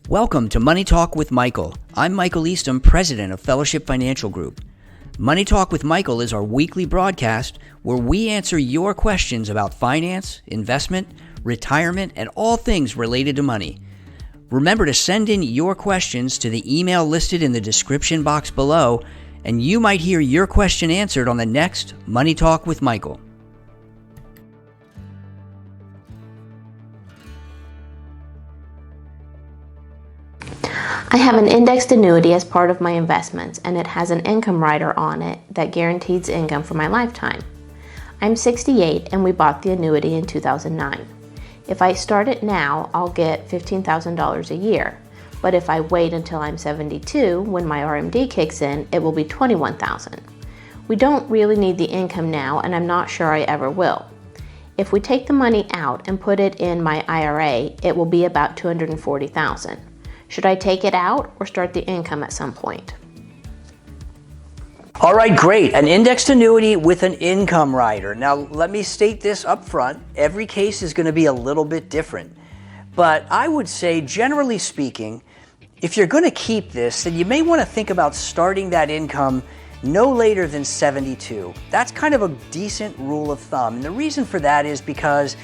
Welcome to Money Talk with Michael. I'm Michael Eastham, president of Fellowship Financial Group. Money Talk with Michael is our weekly broadcast where we answer your questions about finance, investment, retirement, and all things related to money. Remember to send in your questions to the email listed in the description box below, and you might hear your question answered on the next Money Talk with Michael. I have an indexed annuity as part of my investments, and it has an income rider on it that guarantees income for my lifetime. I'm 68 and we bought the annuity in 2009. If I start it now, I'll get $15,000 a year. But if I wait until I'm 72, when my RMD kicks in, it will be $21,000. We don't really need the income now, and I'm not sure I ever will. If we take the money out and put it in my IRA, it will be about $240,000. Should I take it out or start the income at some point? All right, great. An indexed annuity with an income rider. Now, let me state this up front. Every case is going to be a little bit different. But I would say, generally speaking, if you're going to keep this, then you may want to think about starting that income no later than 72. That's kind of a decent rule of thumb. And the reason for that is because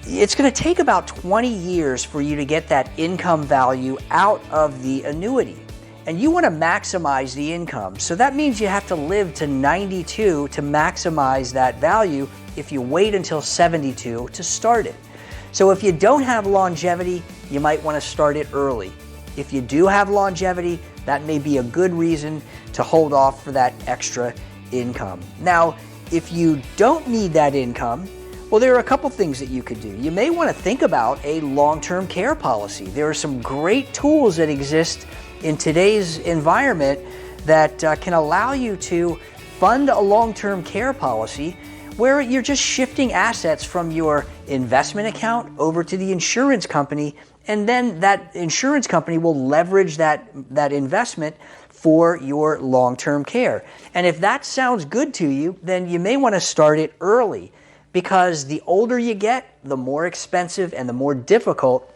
it's going to take about 20 years for you to get that income value out of the annuity. And you want to maximize the income. So that means you have to live to 92 to maximize that value if you wait until 72 to start it. So if you don't have longevity, you might want to start it early. If you do have longevity, that may be a good reason to hold off for that extra income. Now, if you don't need that income, well, there are a couple things that you could do. You may want to think about a long-term care policy. There are some great tools that exist in today's environment that can allow you to fund a long-term care policy where you're just shifting assets from your investment account over to the insurance company, and then that insurance company will leverage that investment for your long-term care. And if that sounds good to you, then you may want to start it early, because the older you get, the more expensive and the more difficult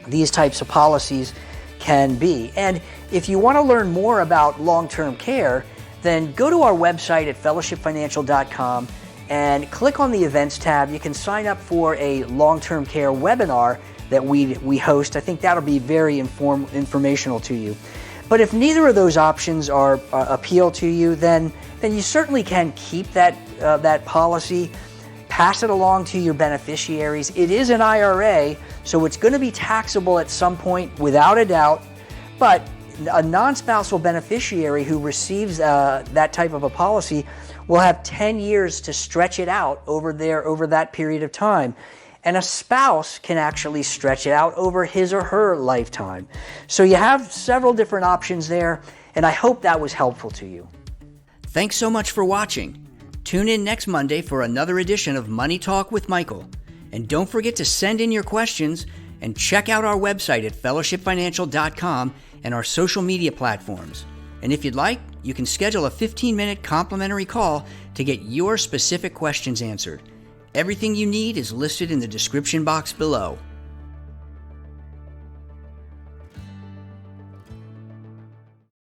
these types of policies can be. And if you want to learn more about long-term care, then go to our website at fellowshipfinancial.com and click on the events tab. You can sign up for a long-term care webinar that we host. I think that'll be very informational to you. But if neither of those options are appeal to you, then you certainly can keep that policy. Pass it along to your beneficiaries. It is an IRA, so it's going to be taxable at some point without a doubt, but a non-spousal beneficiary who receives that type of a policy will have 10 years to stretch it out over that period of time. And a spouse can actually stretch it out over his or her lifetime. So you have several different options there, and I hope that was helpful to you. Thanks so much for watching. Tune in next Monday for another edition of Money Talk with Michael. And don't forget to send in your questions and check out our website at fellowshipfinancial.com and our social media platforms. And if you'd like, you can schedule a 15-minute complimentary call to get your specific questions answered. Everything you need is listed in the description box below.